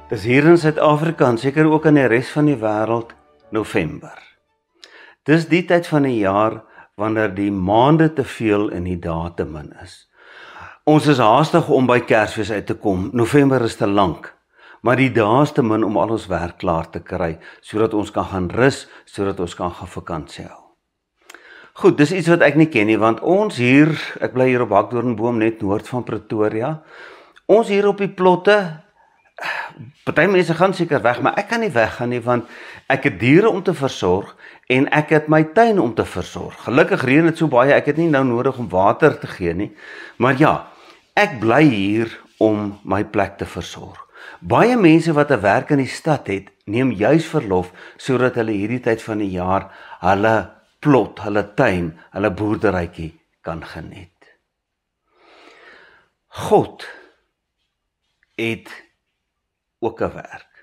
Dis hier in Suid-Afrika en seker ook in die res van die wêreld November. Dis die tyd van die jaar wanneer die maande te veel en die dae te min is. Ons is haastig om by Kersfees uit te kom. November is te lank, maar die dae is te min om al ons werk klaar te kry, sodat ons kan gaan rus, sodat ons kan gaan vakansie hou. Goed, dis iets wat ek nie ken nie, want ons hier, ek bly hier op Hakdoornboom net noord van Pretoria, ons hier op die plotte, party mense gaan seker weg, maar ek kan nie weggaan nie, want ek het diere om te versorg, en ek het my tuin om te versorg. Gelukkig reën het so baie, ek het nie nou nodig om water te gee nie, maar ja, ek bly hier om my plek te versorg. Baie mense wat 'n werk in die stad het, neem juis verlof, sodat hulle hierdie tyd van die jaar, hulle plot, hulle tuin, hulle boerderytjie kan geniet. God het ook 'n werk.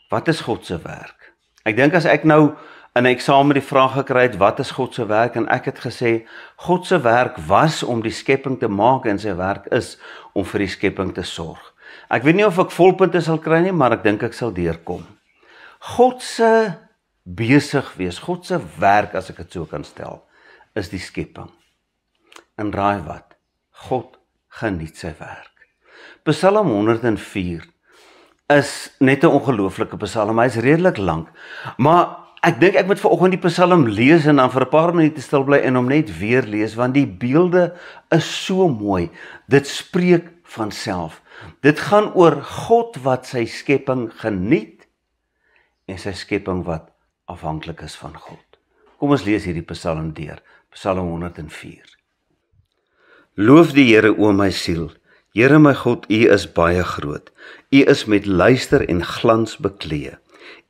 Wat is God se werk? Ek dink as ek nou in 'n eksamen die vraag gekry het, wat is God se werk? En ek het gesê, God se werk was om die skepping te maak en sy werk is om vir die skepping te sorg. Ek weet nie of ek volpunte sal kry nie, maar ek dink ek sal deurkom. God se besig wees, God se werk, as ek dit so kan stel, is die skepping. En raai wat? God geniet sy werk. Psalm 104 is net 'n ongelooflike psalm, hy is redelik lank, maar ek dink ek moet vanoggend die psalm lees en dan vir 'n paar minute stil bly en hom net weer lees, want die beelde is so mooi, dit spreek van self. Dit gaan oor God wat sy skepping geniet en sy skepping wat afhanklik is van God. Kom ons lees hierdie psalm deur, Psalm 104. Loof die Here, o my siel, Here my God, U is baie groot, U is met luister en glans beklee.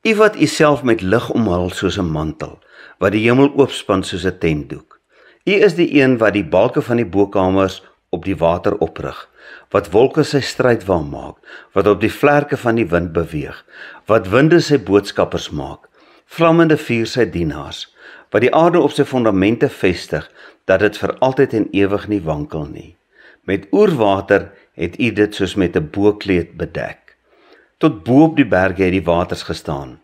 U wat U self met lig omhul soos 'n mantel, wat die hemel oopspan soos 'n tentdoek. U is die een wat die balke van die bokamers op die water oprig, wat wolke sy strydwaan maak, wat op die vlerke van die wind beweeg, wat winde sy boodskappers maak, vlammende vuur sy dienaars, wat die aarde op sy fondamente vestig, dat dit vir altyd en ewig nie wankel nie. Met oerwater het U dit soos met 'n bookleed bedek. Tot bo op die berge het die waters gestaan.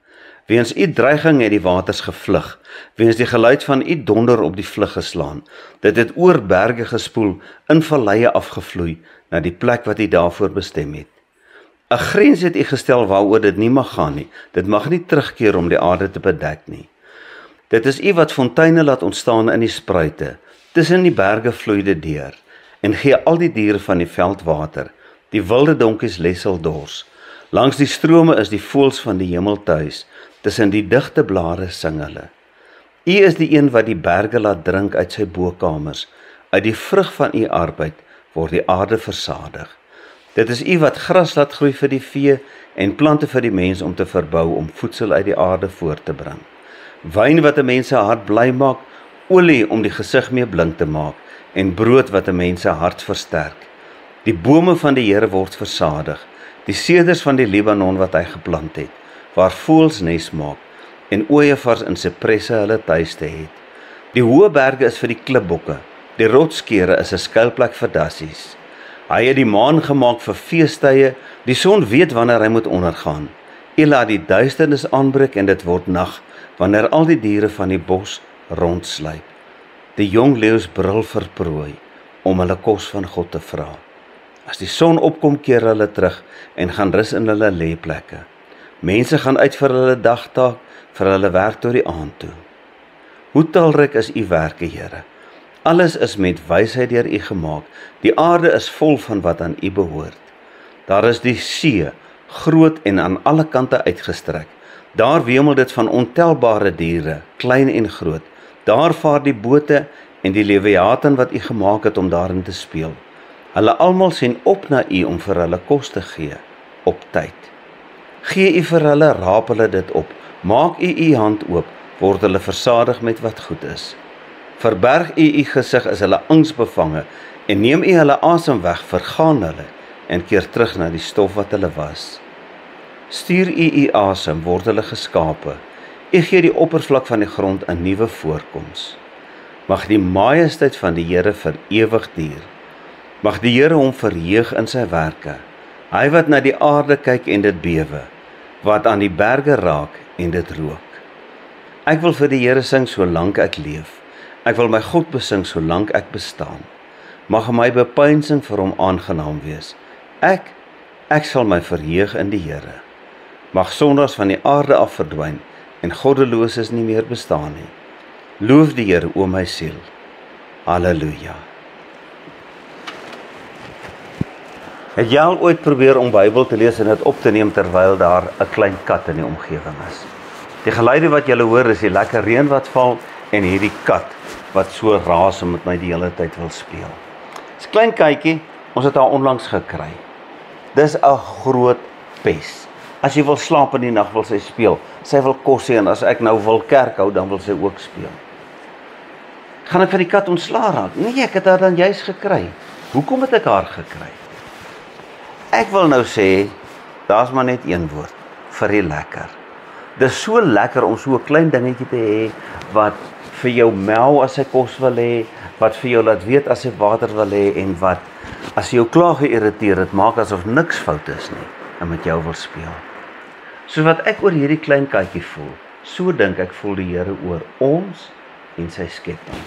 Weens U dreiging het die waters gevlug, weens die geluid van U donder op die vlug geslaan. Dit het oor berge gespoel, in valleie afgevloei, na die plek wat U daarvoor bestem het. 'n Grens het U gestel waaroor dit nie mag gaan nie, dit mag nie terugkeer om die aarde te bedek nie. Dit is U wat fonteine laat ontstaan in die spruite, tussen die berge vloei dit deur, en gee al die diere van die veld water, die wilde donkies lessel dors. Langs die strome is die voëls van die hemel tuis, tussen die digte blare sing hulle. U is die een wat die berge laat drink uit sy bokamers, uit die vrug van U arbeid word die aarde versadig. Dit is U wat gras laat groei vir die vee en plante vir die mens om te verbou, om voedsel uit die aarde voort te bring. Wyn wat 'n mens se hart bly maak, olie om die gesig mee blink te maak, en brood wat 'n mens se hart versterk. Die bome van die Here word versadig, die seders van die Libanon wat hy geplant het, waar voëls nes maak, en ooievaars in sipresse hulle tuiste het. Die hoë berge is vir die klipbokke, die rotskere is 'n skuilplek vir dassies. Hy het die maan gemaak vir feestydde, die son weet wanneer hy moet ondergaan. U laat die duisternis aanbreek en dit word nag, wanneer al die diere van die bos rondsluip. Die jong leeu's brul vir prooi, om hulle kos van God te vra. As die son opkom, keer hulle terug en gaan rus in hulle lêplekke. Mense gaan uit vir hulle dagtaak, vir hulle werk tot die aand toe. Hoe talryk is U werke, Here. Alles is met wysheid deur U gemaak. Die aarde is vol van wat aan U behoort. Daar is die see, groot en aan alle kante uitgestrek. Daar wemel dit van ontelbare diere, klein en groot. Daar vaar die bote en die lewiatan wat U gemaak het om daarin te speel. Hulle almal sien op na U om vir hulle kos te gee, op tyd. Gee U vir hulle, raap hulle dit op. Maak U hand oop, word hulle versadig met wat goed is. Verberg U gesig, is hulle angsbevange, en neem U hulle asem weg, vergaan hulle, en keer terug na die stof wat hulle was. Stuur U asem, word hulle geskape. U gee die oppervlak van die grond 'n nuwe voorkoms. Mag die majesteit van die Here vir ewig duur. Mag die Here hom verheug in sy werke. Hy wat na die aarde kyk en dit bewe, wat aan die berge raak en dit rook. Ek wil vir die Here sing solank ek leef. Ek wil my God besing solank ek bestaan. Mag my bepeinsing vir hom aangenaam wees. Ek sal my verheug in die Here. Mag sondaars van die aarde af verdwyn en goddeloses nie meer bestaan nie. Loof die Here, o my siel. Halleluja. Het jy al ooit probeer om Bybel te lees en dit op te neem terwyl daar 'n klein kat in die omgewing is? Die geluide wat jy hoor is die lekker reën wat val en hierdie kat wat so raas en met my die hele tyd wil speel. Dis 'n klein katjie, ons het haar onlangs gekry. Dis 'n groot pes. As jy wil slaap in die nag wil sy speel. Sy wil kos hê en as ek nou wil kerk hou dan wil sy ook speel. Gaan ek van die kat ontslaa raak? Nee, ek het haar dan juis gekry. Hoekom het ek haar gekry? Ek wil nou sê, daar's maar net een woord, vir die lekker. Dis so lekker om so 'n klein dingetjie te hê, wat vir jou mel as hy kos wil hê, wat vir jou laat weet as hy water wil hê, en wat, as jy jou klaar geïrriteer het, maak asof niks fout is nie, en met jou wil speel. So wat ek oor hierdie klein katjie voel, so dink ek voel die Here oor ons en sy skepping.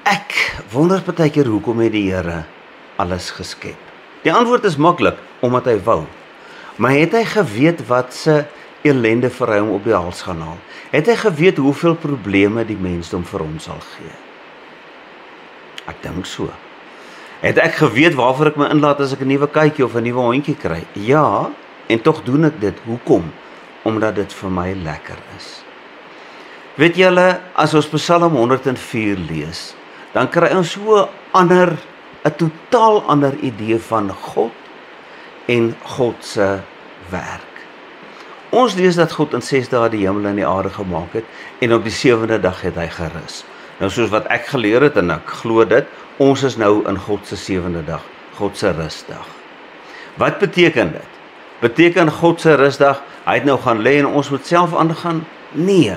Ek wonder partykeer hoekom het die Here alles geskep. Die antwoord is maklik, omdat hy wou. Maar het hy geweet wat se ellende vir hom op die hals gaan haal? Het hy geweet hoeveel probleme die mensdom vir hom sal gee? Ek dink so. Het ek geweet waarvoor ek my inlaat as ek 'n nuwe katjie of 'n nuwe hondjie kry? Ja, en tog doen ek dit. Hoekom? Omdat dit vir my lekker is. Weet julle, as ons Psalm 104 lees, dan kry ons so 'n totaal ander idee van God en God se werk. Ons lees dat God in 6 dae die hemel en die aarde gemaak het en op die 7de dag het hy gerus. Nou soos wat ek geleer het en ek glo dit, ons is nou in God se 7de dag, God se rusdag. Wat beteken dit? Beteken God se rusdag, hy het nou gaan lê en ons moet self aangaan? Nee.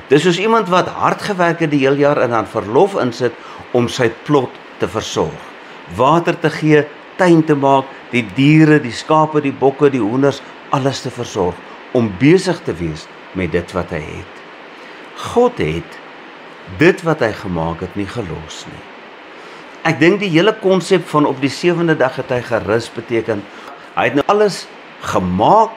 Dis soos iemand wat hard gewerk het die hele jaar en dan verlof insit om sy plot te versorg. Water te gee, tuin te maak, die diere, die skape, die bokke, die hoenders, alles te versorg, om besig te wees met dit wat hy het. God het dit wat hy gemaak het nie gelos nie. Ek dink die hele konsep van op die 7de dag het hy gerus beteken, hy het nou alles gemaak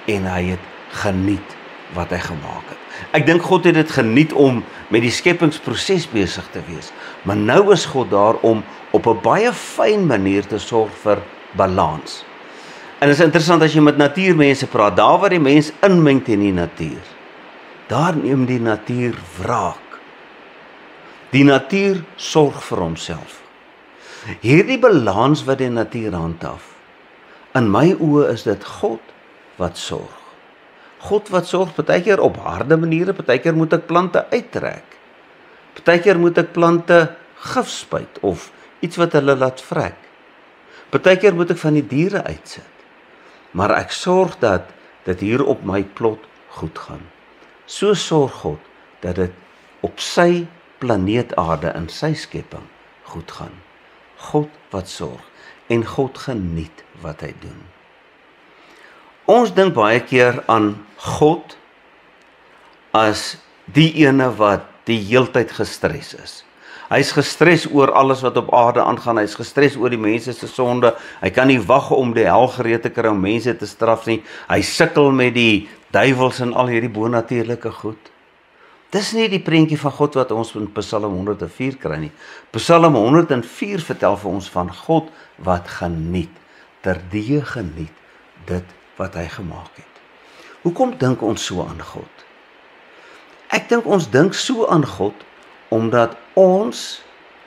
en hy het geniet wat hy gemaak het. Ek dink God het dit geniet om met die skepingsproses besig te wees, maar nou is God daar om op 'n baie fyn manier te sorg vir balans. En dit is interessant as jy met natuurmense praat, daar waar die mens inmeng in die natuur, daar neem die natuur wraak. Die natuur sorg vir homself. Hierdie balans wat die natuur handhaaf, in my oë is dit God wat sorg. God wat sorg, partykeer op harde maniere, partykeer moet ek plante uittrek. Partykeer moet ek plante gif spuit of iets wat hulle laat vrek. Partykeer moet ek van die diere uitsit. Maar ek sorg dat dit hier op my plot goed gaan. So sorg God dat dit op sy planeet aarde in sy skepping goed gaan. God wat sorg en God geniet wat hy doen. Ons dink baie keer aan God as die ene wat die heeltyd gestres is. Hy is gestres oor alles wat op aarde aangaan, hy is gestres oor die mense se sonde, hy kan nie wag om die hel gereed te kry om mense te straf nie, hy sukkel met die duiwels en al hierdie bonatuurlike goed. Dis nie die prentjie van God wat ons in Psalm 104 kry nie. Psalm 104 vertel vir ons van God wat geniet, terdee geniet dit wat hy gemaak het. Hoekom dink ons so aan God? Ek dink ons dink so aan God omdat ons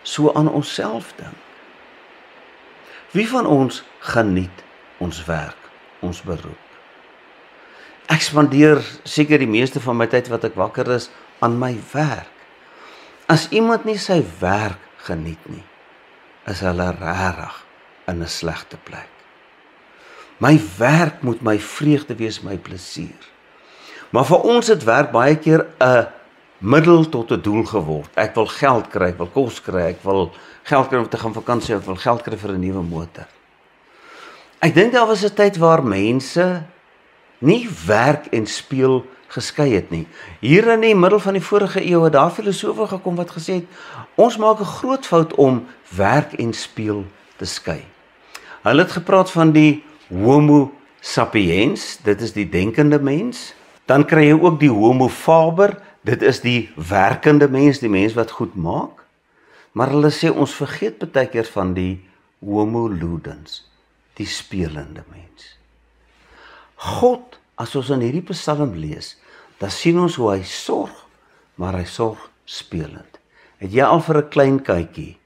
so aan onsself dink. Wie van ons geniet ons werk, ons beroep? Ek spandeer seker die meeste van my tyd wat ek wakker is aan my werk. As iemand nie sy werk geniet nie, is hulle regtig in 'n slegte plek. My werk moet my vreugde wees, my plesier. Maar vir ons het werk baie keer 'n middel tot 'n doel geword. Ek wil geld kry, ek wil kos kry, ek wil geld kry om te gaan vakansie, ek wil geld kry vir 'n nuwe motor. Ek dink daar was 'n tyd waar mense nie werk en speel geskei het nie. Hier in die middel van die vorige eeu het daar filosofe gekom wat gesê het, ons maak 'n groot fout om werk en speel te skei. Hulle het gepraat van die Homo sapiens, dit is die denkende mens. Dan kry jy ook die Homo faber, dit is die werkende mens, die mens wat goed maak. Maar hulle sê ons vergeet baie keer van die Homo ludens, die spelende mens. God, as ons in hierdie Psalm lees, dan sien ons hoe hy sorg, maar hy sorg spelend. Het jy al vir 'n klein kykie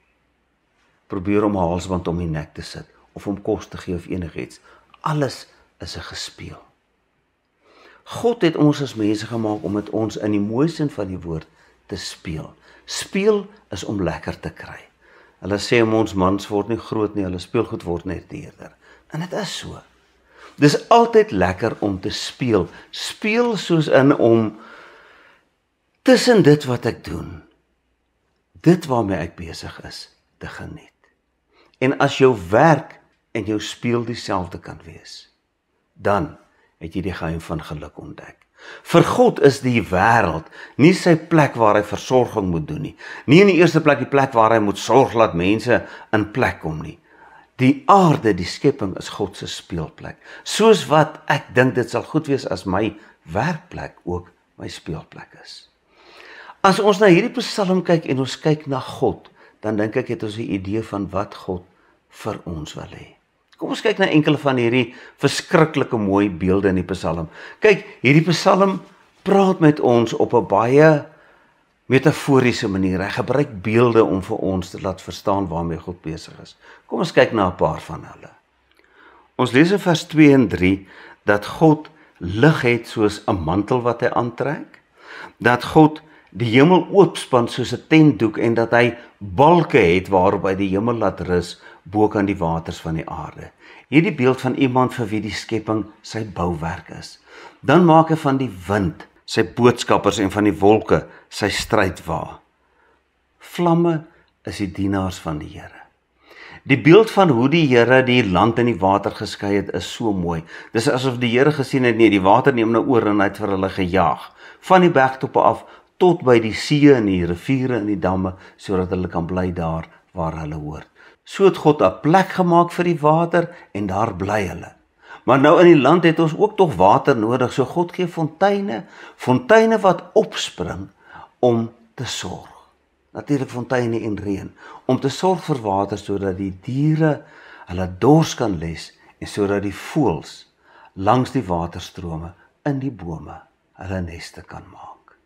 probeer om 'n halsband om die nek te sit, of om kos te gee of enigiets? Alles is 'n gespeel. God het ons as mense gemaak om met ons in die mooi sin van die woord te speel. Speel is om lekker te kry. Hulle sê ons mans word nie groot nie, hulle speelgoed word net duurder. En dit is so. Dis altyd lekker om te speel. Speel soos in om tussen dit wat ek doen, dit waarmee ek besig is, te geniet. En as jou werk en jou speel dieselfde kan wees, dan het jy die geheim van geluk ontdek. Vir God is die wêreld nie sy plek waar hy versorging moet doen nie. Nie in die eerste plek die plek waar hy moet sorg dat mense in plek kom nie. Die aarde, die skepping is God se speelplek. Soos wat ek dink dit sal goed wees as my werkplek ook my speelplek is. As ons na hierdie Psalm kyk en ons kyk na God, dan dink ek het ons 'n idee van wat God vir ons wil hê. Kom ons kyk na enkele van hierdie verskriklike mooi beelde in die Psalm. Kyk, hierdie Psalm praat met ons op 'n baie metaforiese manier. Hy gebruik beelde om vir ons te laat verstaan waarmee God besig is. Kom ons kyk na 'n paar van hulle. Ons lees in vers 2 en 3 dat God lig het soos 'n mantel wat hy aantrek, dat God die hemel oopspan soos 'n tentdoek en dat hy balke het waarop hy die hemel laat rus bo kan die waters van die aarde. Hierdie beeld van iemand vir wie die skepping sy bouwerk is. Dan maak hy van die wind sy boodskappers en van die wolke sy strydwa. Vlamme is die dienaars van die Here. Die beeld van hoe die Here die land en die water geskei het is so mooi. Dis asof die Here gesien het, nee, die water neem nou oor en hy het vir hulle gejaag. Van die bergtoppe af tot by die see en die riviere en die damme, sodat hulle kan bly daar waar hulle hoort. So het God 'n plek gemaak vir die water en daar bly hulle. Maar nou in die land het ons ook tog water nodig, so God gee fonteine wat opspring om te sorg. Natuurlik fonteine en reën, om te sorg vir water sodat die diere hulle dors kan les en sodat die voëls langs die waterstrome in die bome hulle neste kan maak.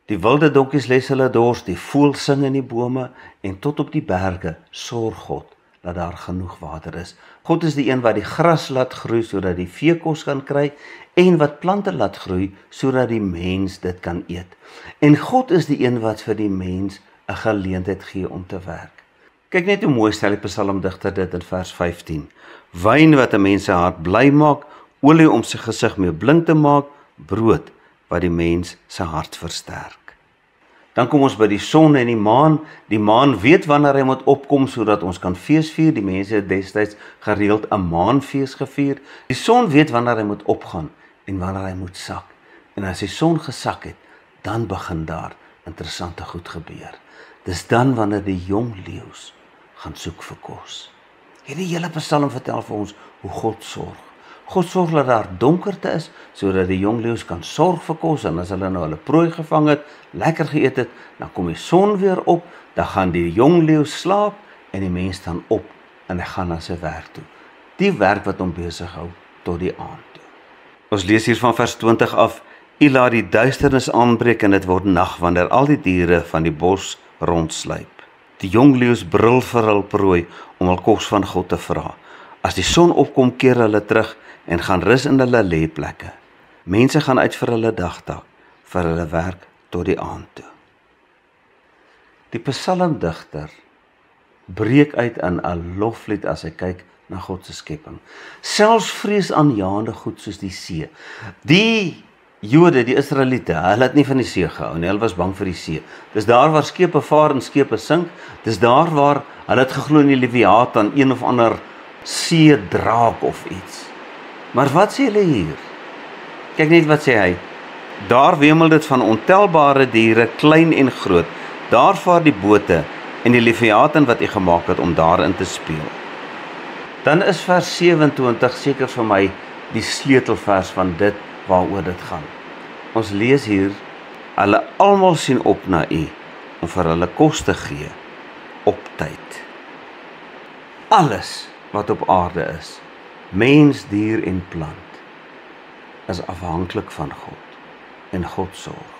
Die wilde donkies les hulle dors, die voëls sing in die bome en tot op die berge sorg God dat daar genoeg water is. God is die een wat die gras laat groei sodat die vee kos kan kry en wat plante laat groei sodat die mens dit kan eet. En God is die een wat vir die mens 'n geleentheid gee om te werk. Kyk net hoe mooi stel die psalmdigter dit in vers 15. Wyn wat 'n mens se hart bly maak, olie om sy gesig mee blink te maak, brood wat die mens se hart versterk. Dan kom ons by die son en die maan. Die maan weet wanneer hy moet opkom sodat ons kan fees vier. Die mense het destyds gereeld 'n maanfees gevier. Die son weet wanneer hy moet opgaan en wanneer hy moet sak. En as die son gesak het, dan begin daar interessante goed gebeur. Dis dan wanneer die jong leeu's gaan soek vir kos. Hierdie hele Psalm vertel vir ons hoe God sorg. God sorg dat daar donkerte is, sodat die jong leeu's kan sorg vir kos, en as hulle nou hulle prooi gevang het, lekker geëet het, dan kom die son weer op, dan gaan die jong leeu slaap, en die mens staan op, en hy gaan na sy werk toe. Die werk wat hom besig hou, tot die aand toe. Ons lees hier van vers 20 af, U laat die duisternis aanbreek, en dit word nag, wanneer al die diere van die bos rondsluip. Die jong leeu's brul vir hul prooi, om hul kos van God te vra. As die son opkom, keer hulle terug, en gaan rus in hulle lêplekke. Mense gaan uit vir hulle dagtaak, vir hulle werk tot die aand toe. Die psalmdigter breek uit in 'n loflied as hy kyk na God se skepping. Selfs vreesaanjaende goed soos die see, die Jode, die Israeliete, hulle het nie van die see gehou nie, hulle was bang vir die see. Dis daar waar skepe vaar en skepe sink, dis daar waar hulle het geglo in die Leviathan, een of ander see draak of iets. Maar wat sê hulle hier? Kyk net wat sê hy. Daar wemel dit van ontelbare diere, klein en groot. Daar vaar die bote en die Leviathan wat U gemaak het om daarin te speel. Dan is vers 27 seker vir my die sleutelvers van dit waaroor dit gaan. Ons lees hier, hulle almal sien op na U om vir hulle kos te gee op tyd. Alles wat op aarde is, mens, dier en plant, is afhanklik van God en God sorg.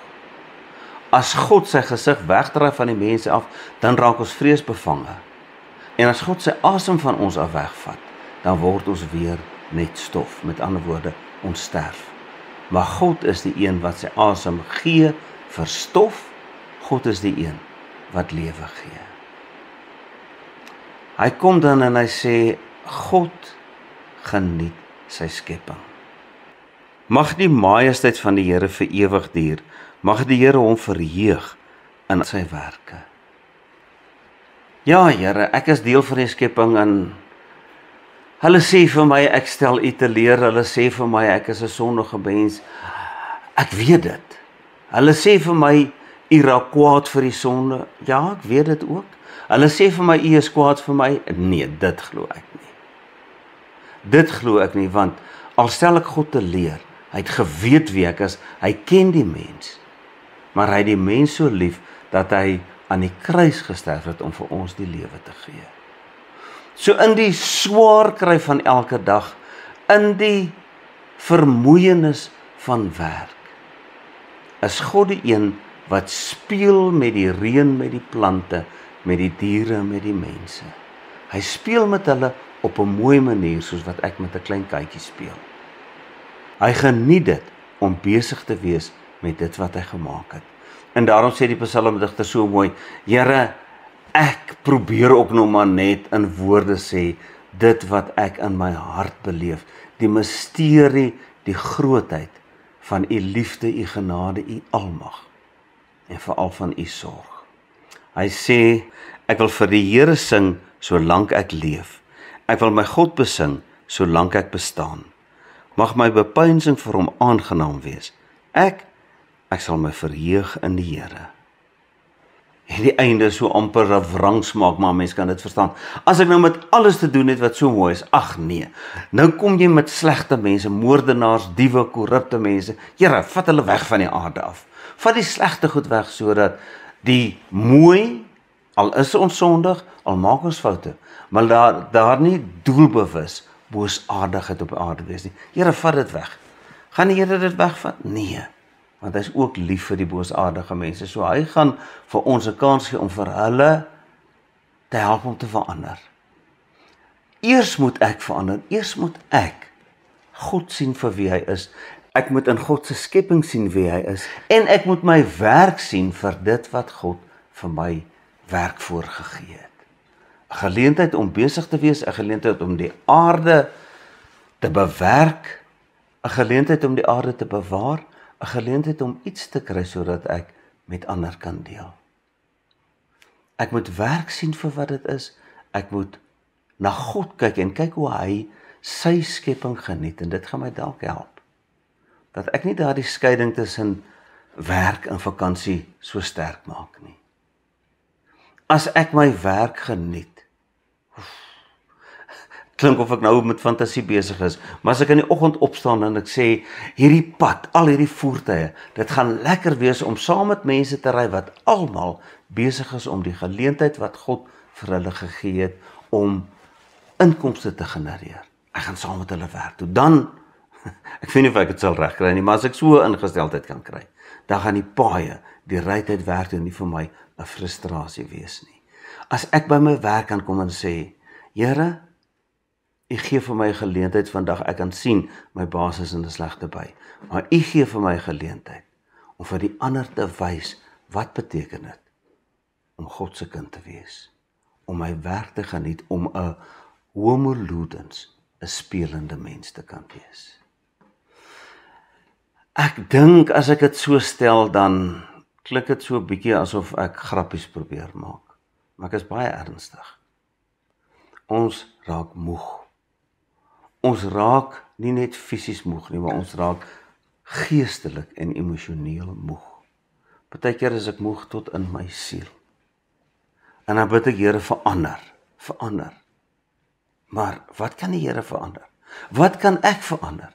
As God sy gesig wegdraai van die mense af, dan raak ons vreesbevange. En as God sy asem van ons af wegvat, dan word ons weer net stof. Met ander woorde, ons sterf. Maar God is die een wat sy asem gee vir stof. God is die een wat lewe gee. Hy kom dan en hy sê, God geniet sy skepping. Mag die majesteit van die Here vir ewig duur. Mag die Here hom verheug in sy werke. Ja, Here, ek is deel van die skepping en hulle sê vir my, ek stel U teleur, hulle sê vir my, ek is 'n sondige mens. Ek weet dit. Hulle sê vir my, U raak kwaad vir die sonde. Ja, ek weet dit ook. Hulle sê vir my, U is kwaad vir my. Nee, dit glo ek nie. Dit glo ek nie, want al stel ek God teleur, hy het geweet wie ek is, hy ken die mens, maar hy het die mens so lief, dat hy aan die kruis gesterf het om vir ons die lewe te gee. So in die swaar kry van elke dag, in die vermoeienis van werk, is God die een wat speel met die reën, met die plante, met die diere, met die mense. Hy speel met hulle op 'n mooi manier, soos wat ek met 'n klein kykie speel. Hy geniet dit om besig te wees met dit wat hy gemaak het. En daarom sê die psalmdigter so mooi, Here, ek probeer ook nog maar net in woorde sê, dit wat ek in my hart beleef, die misterie, die grootheid van U liefde, U genade, U almag, en veral van U sorg. Hy sê, ek wil vir die Here sing, solank ek leef. Ek wil my God besing, solank ek bestaan. Mag my bepeinsing vir hom aangenaam wees. Ek sal my verheug in die Here. En die einde is so amper 'n wrangsmaak, maar mens kan dit verstaan. As ek nou met alles te doen het wat so mooi is, ag nee, nou kom jy met slegte mense, moordenaars, diewe, korrupte mense. Here, vat hulle weg van die aarde af. Vat die slegte goed weg, sodat die mooi, al is ons sondig, al maak ons foute, maar daar nie doelbewus boosaardigheid op aarde wees nie. Here, vat dit weg. Gaan die Here dit wegvat? Nee, want hy is ook lief vir die boosaardige mense. So hy gaan vir ons 'n kans gee om vir hulle te help om te verander. Eers moet ek verander, eers moet ek God sien vir wie hy is. Ek moet in God se skepping sien wie hy is, en ek moet my werk sien vir dit wat God vir my werk voorgegee het. 'n Geleentheid om besig te wees, 'n geleentheid om die aarde te bewerk, 'n geleentheid om die aarde te bewaar, 'n geleentheid om iets te kry sodat ek met ander kan deel. Ek moet werk sien vir wat dit is, ek moet na God kyk en kyk hoe hy sy skepping geniet, en dit gaan my dalk help. Dat ek nie daardie skeiding tussen werk en vakansie so sterk maak nie. As ek my werk geniet, klink of ek nou met fantasie besig is, maar as ek in die oggend opstaan en ek sê, hierdie pad, al hierdie voertuie, dit gaan lekker wees om saam met mense te ry wat almal besig is om die geleentheid wat God vir hulle gegee het, om inkomste te genereer. Ek gaan saam met hulle werk toe. Dan, ek weet nie of ek dit sal regkry nie, maar as ek so 'n ingesteldheid kan kry, dan gaan die paaie, die rytyd werk toe nie vir my 'n frustrasie wees nie. As ek by my werk kan kom en sê, Here, U gee vir my 'n geleentheid vandag, ek kan sien, my baas is in 'n slegte by, maar U gee vir my 'n geleentheid, om vir die ander te wys, wat beteken dit, om God se kind te wees, om my werk te geniet, om 'n homo ludens, 'n spelende mens te kan wees. Ek dink as ek dit so stel, dan klink dit so 'n bietjie asof ek grappies probeer maak. Maar ek is baie ernstig. Ons raak moeg. Ons raak nie net fisies moeg nie, maar ons raak geestelik en emosioneel moeg. Partykeer is ek moeg tot in my siel. En dan bid ek, Here, verander. Maar wat kan die Here verander? Wat kan ek verander?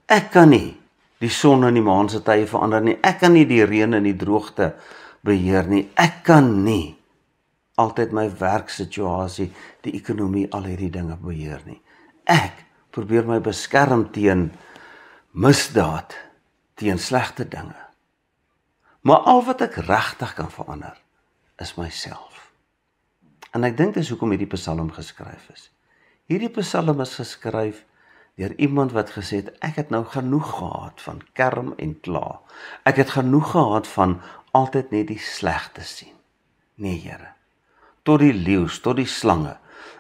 Ek kan nie die son en die maan se tye verander nie. Ek kan nie die reën en die droogte beheer nie. Ek kan nie altyd my werksituasie, die ekonomie, al hierdie dinge beheer nie. Ek probeer my beskerm teen misdaad, teen slegte dinge. Maar al wat ek regtig kan verander, is myself. En ek dink dis hoekom hierdie Psalm geskryf is. Hierdie Psalm is geskryf deur iemand wat gesê het, ek het nou genoeg gehad van kerm en kla. Ek het genoeg gehad van altyd net die slegte sien. Nee, Here, tot die leeu's, tot die slange.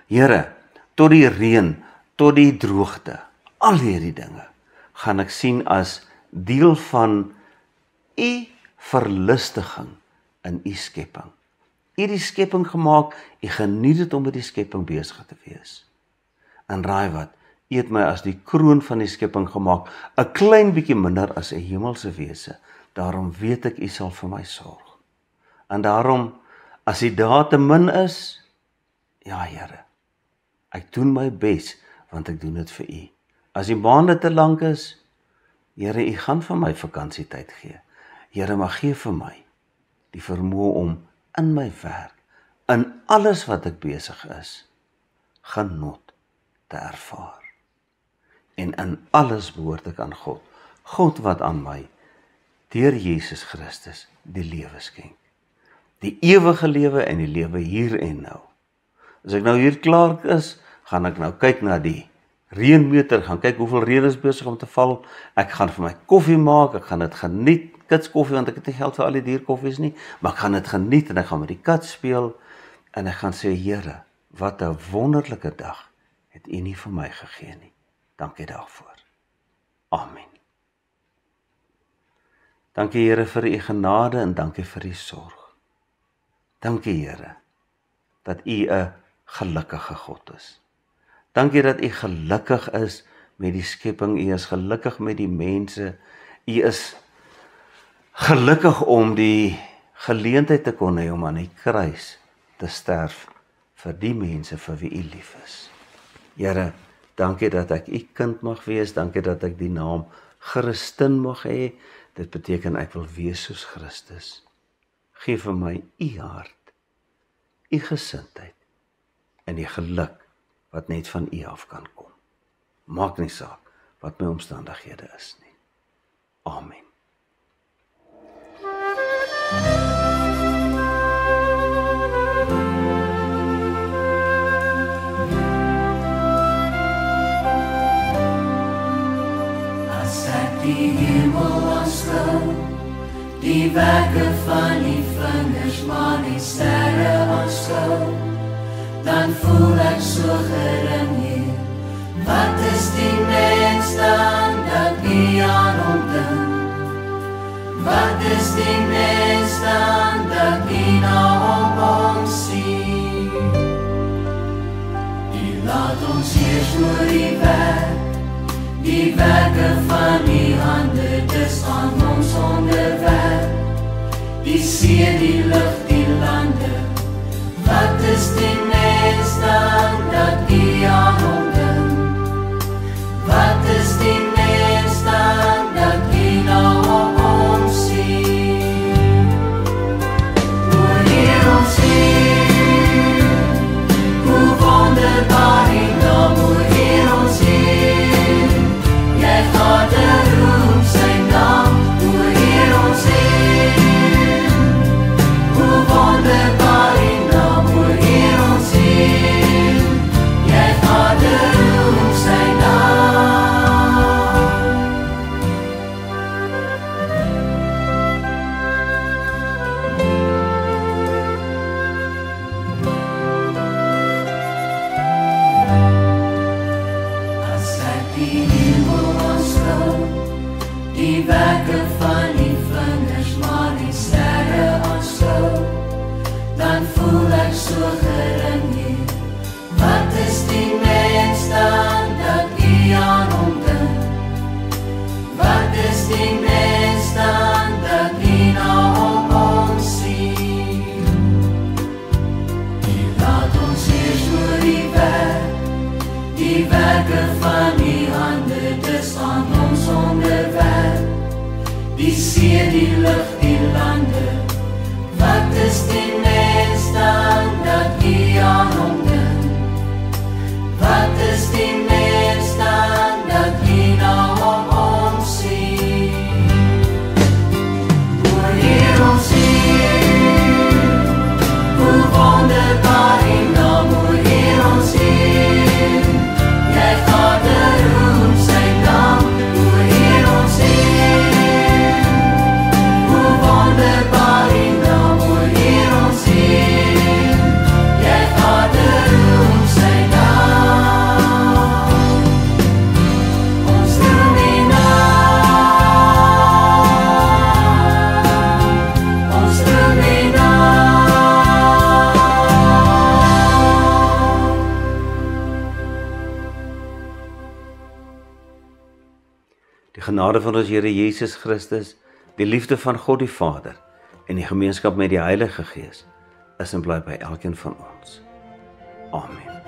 Here, tot die reën, tot die droogte. Al hierdie dinge gaan ek sien as deel van u verlustiging in u skepping. U het die skepping gemaak, u geniet dit om met die skepping besig te wees. En raai wat, u het my as die kroon van die skepping gemaak, 'n klein bietjie minder as 'n hemelse wese. Daarom weet ek, u sal vir my sorg. En daarom, as die dae te min is, ja, Here, ek doen my bes, want ek doen dit vir u. As die maande te lank is, Here, u gaan vir my vakansietyd gee. Here, maar gee vir my die vermoë om in my werk, in alles wat ek besig is, genot te ervaar. En in alles behoort ek aan God. God wat aan my, deur Jesus Christus, die lewe skenk. Die ewige lewe en die lewe hier en nou. As ek nou hier klaar is, gaan ek nou kyk na die reënmeter, gaan kyk hoeveel reën is besig om te val. Ek gaan vir my koffie maak, ek gaan dit geniet, kitskoffie, want ek het nie geld vir al die dierkoffies nie, maar ek gaan dit geniet en ek gaan met die kat speel en ek gaan sê, Here, wat 'n wonderlike dag het u nie vir my gegee nie. Dankie daarvoor. Amen. Dankie, Here, vir u genade en dankie vir u sorg. Dankie, Here, dat u 'n gelukkige God is. Dankie dat u gelukkig is met die skepping, u is gelukkig met die mense, u is gelukkig om die geleentheid te kon hê om aan die kruis te sterf vir die mense vir wie u lief is. Here, dankie dat ek u kind mag wees, dankie dat ek die naam Christen mag hê. Dit beteken ek wil wees soos Christus. Geef vir my u hart, u gesindheid en die geluk wat net van u af kan kom. Maak nie saak wat my omstandighede is nie. Amen. As ek die hemel aanskou, die werke van die vingers, maan en sterre aanskou, dan voel ek so gering hier. Wat is die mens dan dat nie aan hom dink? Wat is die mens dan dat nie na hom omsien? Die laat ons heers oor die werke van die hande, dis aan ons onderwerp. Die see, die lug, die lande. Wat is die mens dan dat nie aan hom dink? Wat is die mens dan dat nie na hom omsien? Oor hier ons hier, hoe wonderbaar die naam, oor hier ons hier, jy gaat roem sy naam, oor hier ons hier, hoe werke van die hande, dis aan ons onderwerp. Die see, die lug, die lande. Wat is die mens dan dat jy aan hom dink? Wat is die mens dan dat jy na hom omsien? Hoor hier ons hier, hoe wonderbaar die naam, hoor hier ons hier. Jy gaat roem sy naam, hoor hier ons hier, hoe wonderbaar die naam, hoor hier ons hier. Jy gaat roem sy naam, ons roem die naam, ons roem die naam. Die genade van ons Here Jesus Christus, die liefde van God die Vader en die gemeenskap met die Heilige Gees is en bly by elkeen van ons. Amen.